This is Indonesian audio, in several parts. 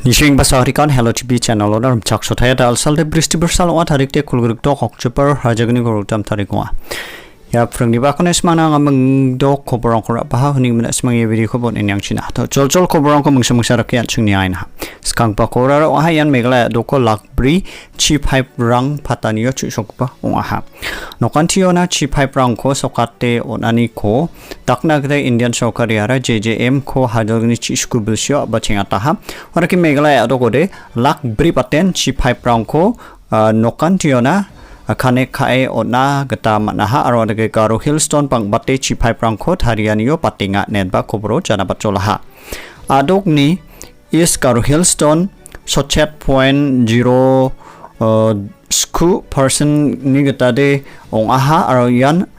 Nishing basahrikan hello TV channel onar chak sothaya dal sal de bristi bersal wa tarik te kulguruk to okchupar hajagni gorutam tarikwa ya prangni bakone smana ngamang do koborong kora baha huning mena smang ye video kobon enyang china to chol koborong ko mungsa rakyan chungni aina skang pakora ro hayan megla do ko lakbri chi pipe rang pataniyo chu sokpa onga nokantiona chi pipe rang ko sokate onani ko takna gde indian sokariara JJM ko hajagni chi school bilsyo bachinga taha oraki megla do ko de lakbri paten chi pipe rang ko nokantiona khane khae ona gata manaha aro de karo hillstone pang batte chi pipe rang ko tharianiyo patinga netba kobro jana bacholaha adok ni is karo hillstone sochet 0.0 sku person ni gata de ongaha aro yan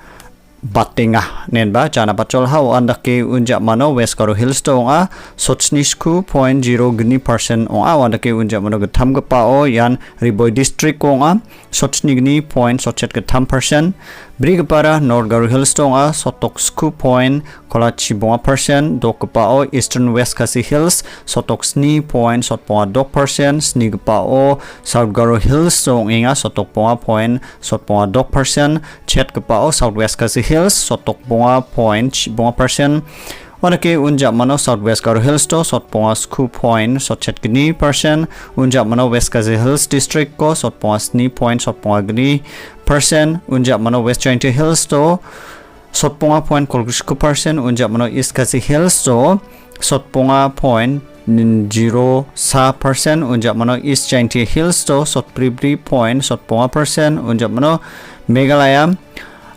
batinga nenba jana bachol ha andake unja mano west karo hillstone a sochni sku 0.0 gni person onga andake unja mano gatham gpa o yan riboy district onga sochni gni point sochet gatham person brigpara north karo hillstone a sotok sku point kolachi bonga person dokpa o eastern west kasi hills sotok sni point sotponga dok person snigpa o south karo hillstone inga sotok ponga point sotponga dok person chetpa o southwest kasi hills sotok bonga point bonga person Wanake unja mano southwest karo hills to sotponga sku point sochet gni person unja mano west kasi hills district ko sotponga sni point sotponga gni person unja mano west joint hills to sotponga point kolgusku person unja mano east kasi hills to sotponga point 0 sa person unja mano east joint hills to sotpribri point sotponga person unja mano Meghalaya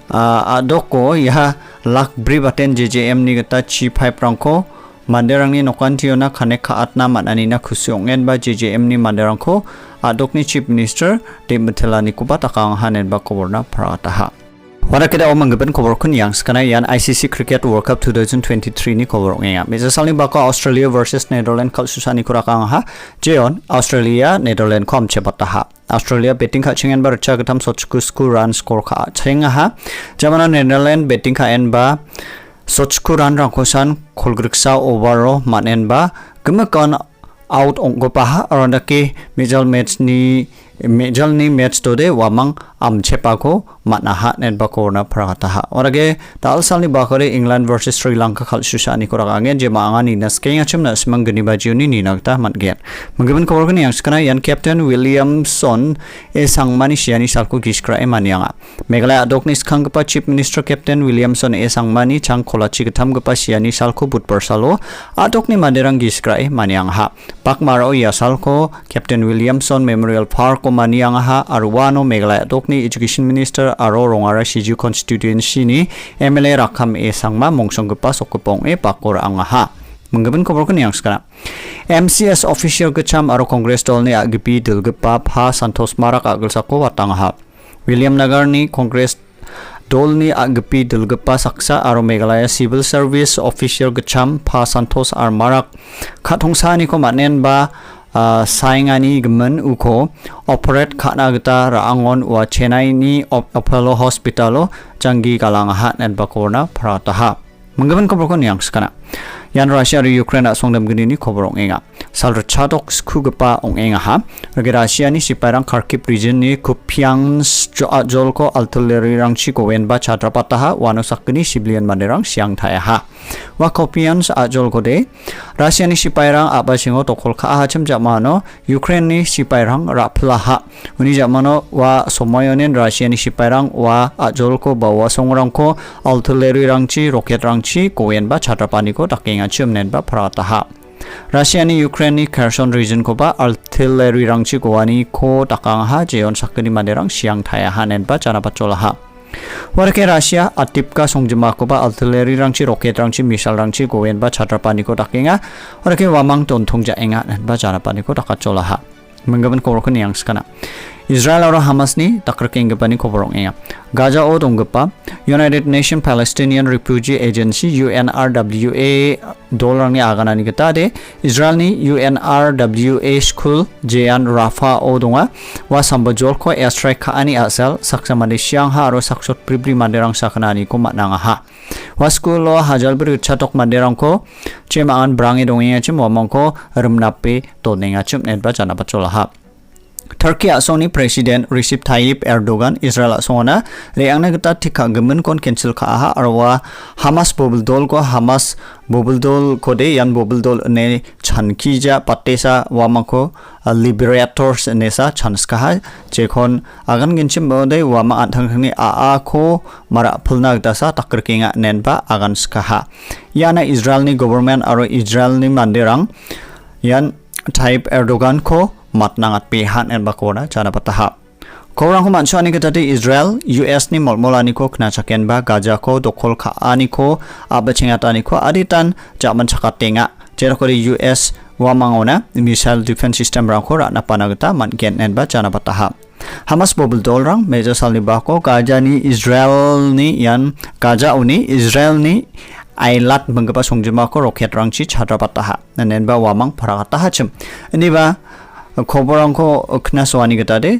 adoko ya lakbri baten JJM ni gata chi pipe rangko manderangni nokantiona khane khaatna manani na khusyongen ba JJM ni manderangko adokni chief minister Demethelani kuba takang hanen ba koborna prataha Wara kita omanggapan kobor kun yang skana yan ICC Cricket World Cup 2023 ni kobor ngenga meja salni baka Australia versus Netherlands kal susani kurakang ha jeon Australia Netherlands kom chebataha Australia betting kha chengen bar cha gatam sochku run score kha chenga ha jamana Netherlands betting kha en ba sochku run rangkosan kholgriksa overall manen ba gemakon out onggopa ha arondake majal ni match tode wamang amchepako manaha netba korna prataha orage tal salni bakore England versus Sri Lanka khal susani koragangen je maangani naskenga chimna smangni bajuni ni nagta matgen mangeben korgani yang skana yan captain Williamson e sangmani siani salku giskra e manianga Meghalaya adokni skhangpa chief minister captain Williamson e sangmani chang kholachi gthamgpa siani salku butparsalo adokni manderang giskra e manianga ha pakmaro ya salko captain Williamson memorial park ko manianga ha arwano Meghalaya adokni education minister aro rongara siju constituency ni MLA rakham e sangma mongsongpa sokpong e pakor anga ha menggaban kobor kun yang skana MCS official gacham aro congress dol ni agpi dilgpa pha santos marak agalsako watang ha William Nagar ni congress dol ni agpi dilgpa saksa aro Meghalaya civil service official gacham pha santos ar marak khathongsa ni ko manen ba saingani gemen uko operate khana gata raangon wa Chennai ni Apollo Hospital jangi kalangha net bakorna prataha menggaban koborkon yang skana yan Russia ri Ukraine songdam gini ni koborong enga salra chadok skugapa ongenga ha rage Russia ni siparang Kharkiv region ni Kupyang jolko artillery rangchi ko wen ba chatrapataha wano sakni civilian manderang siang thaya ha wa Kupyang ajol ko de Russia ni siparang abasingo tokol kha ha cham jamano Ukraine ni siparang raplaha uni jamano wa somoyonen Russia ni siparang wa ajol ko bawa songrang ko artillery rangchi rocket rangchi ko wen ba chatrapani ko taking achum nen ba prataha Russia ni Ukraine ni Kherson region ko ba artillery rangchi goani ko takang ha jeon sakni manderang siang thaya hanen ba chana pachola ha warke Russia atipka songjama ko ba artillery rangchi rocket rangchi missile rangchi goen ba chatrapani ko takinga warke wamang ton thongja enga ba chana pani ko takachola ha menggaban ko ko yang skana Israel aro Hamas ni takrking gapani koborong enga Gaza o donggapa United Nations Palestinian Refugee Agency UNRWA dollar ni agana ni gata de Israel ni UNRWA school jean Rafa o donga wa sambajol ko airstrike kha ani asal saksa Malaysia ha aro saksot pribri manderang sakana ni ko mananga ha waskulo hajal beri chatok manderangko cemaan brangi dongenga cem wamangko remnape tonenga cem nedba jana pacolaha. Turkey asoni Presiden Recep Tayyip Erdogan Israel asona reangna geta tika gemen kon cancel ka aha arwa Hamas bobuldol ko Hamas bobuldol kode yan bobuldol ne chankija patesa wamako liberators nesa chanska jekon agan ginchim bode wama anthangni a ko mara phulna geta sa takrkinga nenba agan skaha yana Israel ni government aro Israel ni manderang yan Tayyip Erdogan ko matnangat pihan en bakona jana pataha korang ko mansuani ketati Israel US ni molmolani ko kna chaken ba Gaza ko dokol kha ani ko abachengatani ko aditan jaman chakatenga jerakori US wamangona missile defense system rang ko rana panagata man gen en ba jana pataha Hamas bobul dolrang meja salni ba ko Gaza ni Israel ni yan Gaza uni Israel ni ailat menggapa songjima ko roket rangchi chadra pataha nanen ba wamang parakata hacem ini ba khoborangko knaswani getade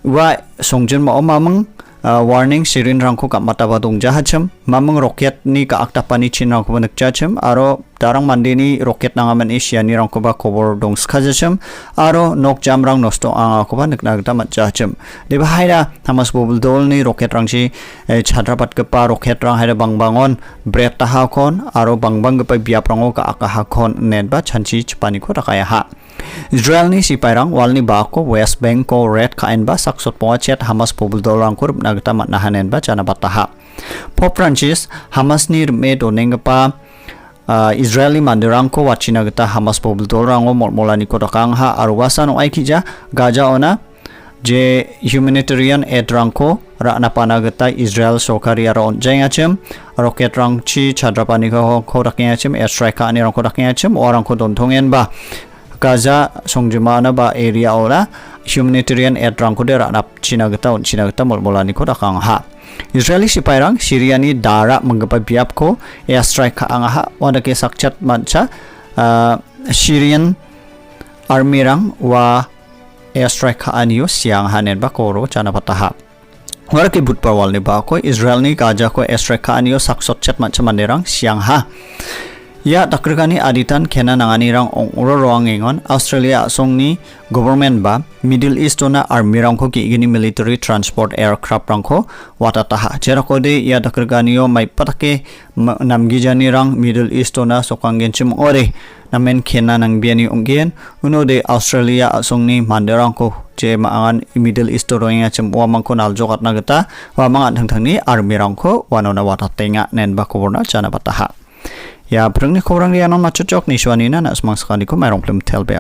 wa songjin ma mamang warning sirin rangko kamata badong jahacham mamang roket ni ka aktapani chinang ko nakchacham aro darang mandini roket nangaman asiani rangko ba khobor dong skajacham aro nok jamrang nosto anga ko ba naknagta matchacham deba haira Hamas bobul dol ni roket rangchi chadrapat ke pa roket rang haira bangbangon bret taha kon aro bangbang ke pa biaprango ka akaha kon netba chanchi chpani ko rakaya ha Israel ni sipairang walni bako West Bank ko red kain ba saksot po chat Hamas pobul dolang kur nagta matnahanen ba jana bataha Pope Francis Hamas ni me doneng pa Israeli manderangko wachina gata Hamas pobul dolang o molani ko rakang ha arwasan o aikija Gaza ona je humanitarian aid rangko ra napana gata Israel sokari aron jengachem rocket rang chi chadrapani ko rakengachem airstrike ani rang ko rakengachem orang ko dontongen ba Gaza songjimana ba area ora humanitarian aid rang ko dera nap china gata molmolani ko rakang ha Israeli sipairang Syria ni dara menggapa biap ko airstrike ka anga ha wanda ke sakchat mancha Syrian Armyrangko wa airstrike ka anio siang hanen ba koro chana pataha warake butpawal ni ba ko Israel ni Gaza ko airstrike ka anio saksot chat mancha manderang siang ha ya takrikani aditan kena nangani rang ongro roangengon Australia songni government ba Middle East ona Armyrangko ki igini military transport aircraft rangko watataha jerakode ya takrikaniyo mai patake namgijani rang Middle East ona sokanggenchim ore namen kena nang biani onggen unode Australia songni manderangko je maangan Middle East roenga chem wamangko naljokat nagata wamangan thangthangni Armyrangko wanona watatenga nen bakoborna jana pataha ya berang ni korang dia non macocok ni suanina nak semang sekali ko mai rong plem tel be